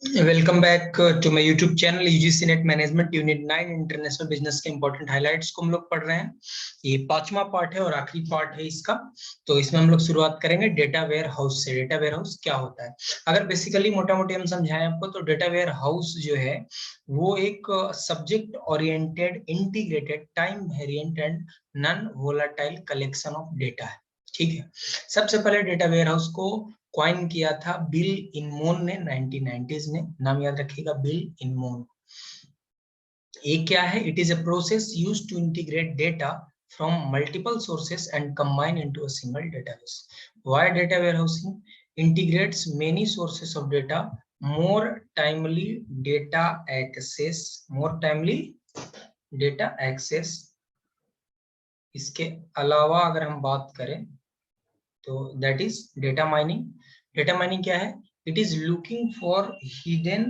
Welcome back to my YouTube channel UGC NET management unit 9 international business के important highlights को हम लोग पढ़ रहे हैं। ये पांचवा पार्ट है और आखिरी पार्ट है इसका। तो इसमें हम लोग शुरुआत करेंगे डेटा वेयर हाउस से। डेटा वेयर हाउस क्या होता है, अगर बेसिकली मोटा मोटी हम समझाएं आपको, तो डेटा वेयर हाउस जो है वो एक subject oriented integrated time variant and non volatile collection of data है। ठीक है, सबसे पहले डेटा वेयर हाउस को क्वाइन किया था बिल इनमोन ने 1990s में। नाम याद रखिएगा, बिल इनमोन। ये क्या है? It is a process used to integrate data from multiple sources and combine into a single database. Why data warehousing? Integrates many sources of data, more timely data access, more timely data access. इसके अलावा अगर हम बात करें तो that is data mining. Data mining क्या है? It is looking for hidden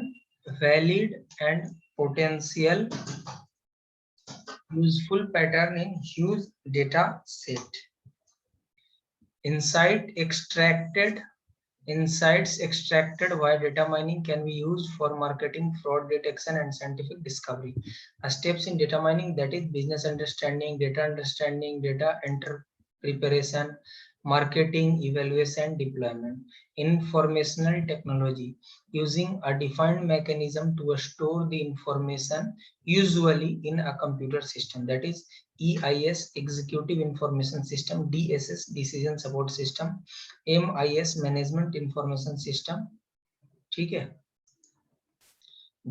valid and potential useful pattern in huge data set. Insights extracted via data mining can be used for marketing, fraud detection, and scientific discovery. Steps in data mining, that is business understanding, data preparation, marketing, evaluation, deployment. Informational technology, using a defined mechanism to store the information, usually in a computer system, that is EIS, Executive Information System, DSS, Decision Support System, MIS, Management Information System। ठीक है।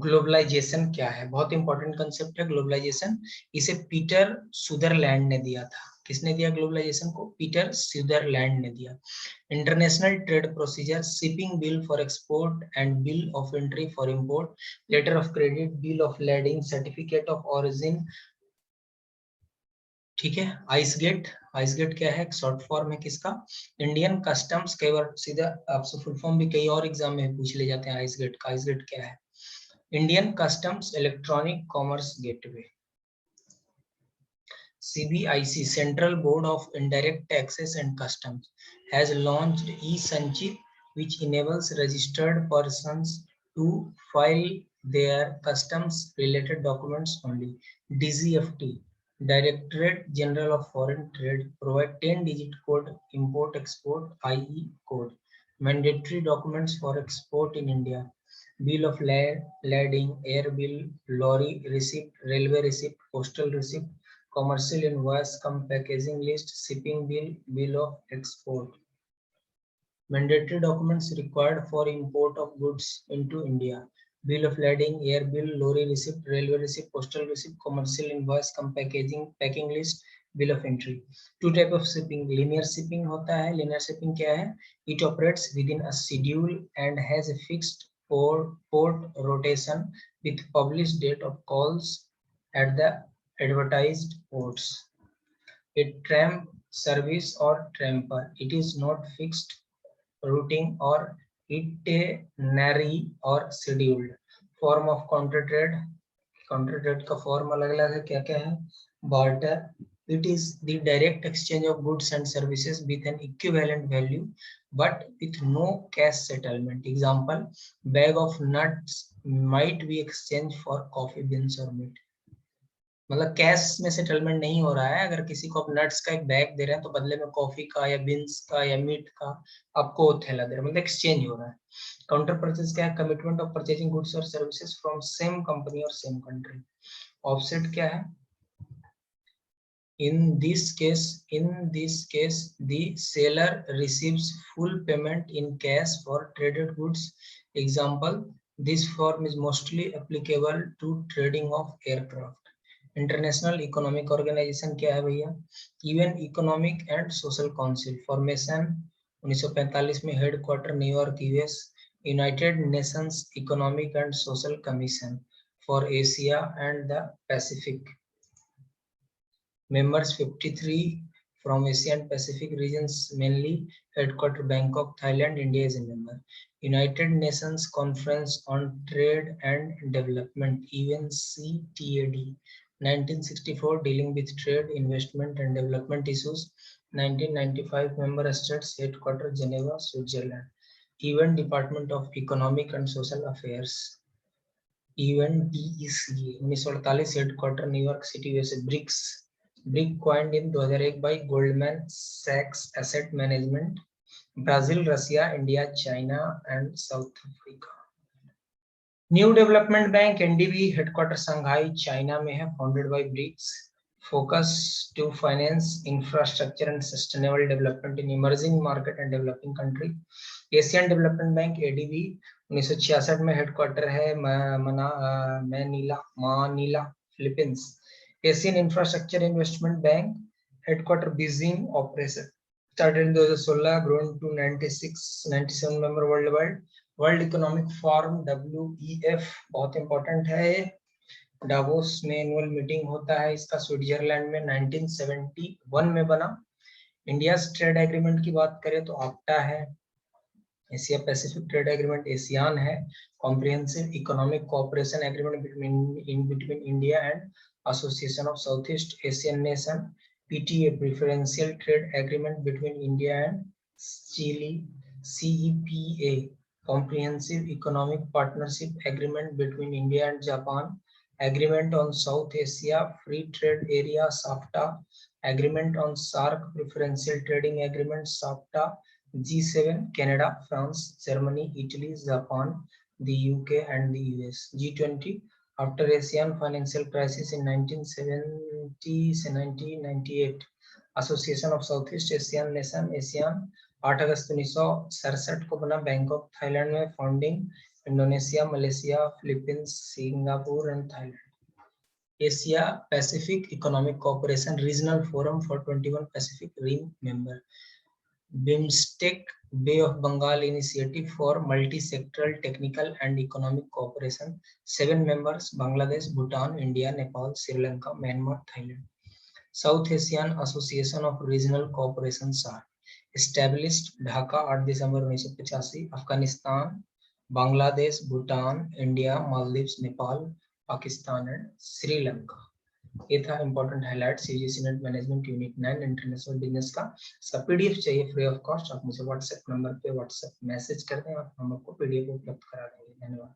Globalisation क्या है? बहुत important concept है globalisation. इसे Peter Sutherland ने दिया था। किसने दिया ग्लोबलाइजेशन को? पीटर सुदरलैंड ने दिया। International trade procedure, shipping bill for export and bill of entry for import, letter of credit, bill of landing, certificate of origin. ठीक है। आइस गेट, आइस गेट क्या है? शॉर्ट फॉर्म है किसका? Indian customs. कई बार सीधा आपसे फुल फॉर्म भी कई और एग्जाम में पूछ ले जाते हैं आइस गेट का। आइस गेट क्या है? Indian customs electronic commerce gateway. CBIC, Central Board of Indirect Taxes and Customs, has launched e-Sanchit, which enables registered persons to file their customs-related documents only. DGFT, Directorate General of Foreign Trade, provide 10-digit code import-export IE code. Mandatory documents for export in India: bill of lading, air bill, lorry receipt, railway receipt, postal receipt, commercial invoice, packaging list, shipping bill, bill of export. Mandatory documents required for import of goods into India: bill of lading, air bill, lorry receipt, railway receipt, postal receipt, commercial invoice, packaging, packing list, bill of entry. Two type of shipping. Linear shipping होता है। Linear shipping क्या है? It operates within a schedule and has a fixed port rotation with published date of calls at the advertised ports. A tram service or tramper. It is not fixed routing or itinerary or scheduled. Form of counter trade. Counter trade का form अलग अलग है। क्या क्या है? Barter, it is the direct exchange of goods and services with an equivalent value but with no cash settlement. Example, bag of nuts might be exchanged for coffee beans or meat. मतलब cash में settlement नहीं हो रहा है। अगर किसी को आप नट्स का एक बैग दे रहे हैं तो बदले में कॉफी का या बीन्स का या मीट का आपको थैला दे रहे हैं, मतलब एक्सचेंज हो रहा है। काउंटर परचेज क्या है? कमिटमेंट ऑफ परचेजिंग गुड्स और सर्विसेज फ्रॉम सेम कंपनी और सेम कंट्री। ऑफसेट क्या है? In this case, the seller receives full payment in cash for traded goods. Example, this form is mostly applicable to trading of aircraft. International economic organisation क्या है भैया? UN Economic and Social Council. Formation 1945 में। Headquarter New York US. United Nations Economic and Social Commission for Asia and the Pacific. Members 53 from Asia and Pacific regions mainly. Headquarter Bangkok, Thailand. India is a member. United Nations Conference on Trade and Development, UNCTAD. 1964, dealing with trade, investment and development issues. 1995, member states. Headquarter Geneva, Switzerland. Event department of economic and social affairs, event DECA, 1948, headquarter New York city, USA. BRIC coined in 2001 by Goldman सैक्स asset management, Brazil, Russia, India, China and South Africa. New development bank NDB, headquarter Shanghai China में है, founded by BRICS, focus to finance infrastructure and sustainable development in emerging market and developing country. Asian development bank ADB, 1966 में, headquarter है Manila, Philippines. Asian infrastructure Investment Bank, headquarter Beijing, operation started in 2016, grown to 97 member worldwide. World Economic Forum WEF बहुत important है, Davos में annual meeting होता है इसका, Switzerland में 1971 में बना। इंडिया ट्रेड एग्रीमेंट की बात करें तो AFTA है, Asia Pacific Trade Agreement ASEAN है, Comprehensive Economic Cooperation Agreement between India and Association of South East Asian Nation, PTA Preferential Trade Agreement between India and Chile, CEPA Comprehensive Economic Partnership Agreement between India and Japan, Agreement on South Asia Free Trade Area SAFTA, Agreement on SAARC Preferential Trading Agreement SAFTA, G7 Canada, France, Germany, Italy, Japan, the UK and the US. G20 after ASEAN financial crisis in 1970 to 1998, Association of Southeast Asian Nation ASEAN, 8 अगस्त 1967 को बना, Bangkok Thailand में, founding Indonesia, Malaysia, Philippines, Singapore and Thailand. Asia Pacific Economic Cooperation regional forum for 21 Pacific Rim member, BIMSTEC Bay of Bengal Initiative for Multi Sectoral Technical and Economic Cooperation, 7 members, Bangladesh, Bhutan, India, Nepal, Sri Lanka, Myanmar, Thailand. South Asian Association of Regional Cooperation SAARC, established Dhaka 8 दिसंबर 1985, Afghanistan, Bangladesh, Bhutan, India, Maldives, Nepal, Pakistan and Sri Lanka. ये था important highlights UGC net management unit 9 international business का। इसका PDF चाहिए free of cost, आप मुझे WhatsApp number पे WhatsApp message कर दें और हम आपको PDF उपलब्ध करा देंगे। धन्यवाद।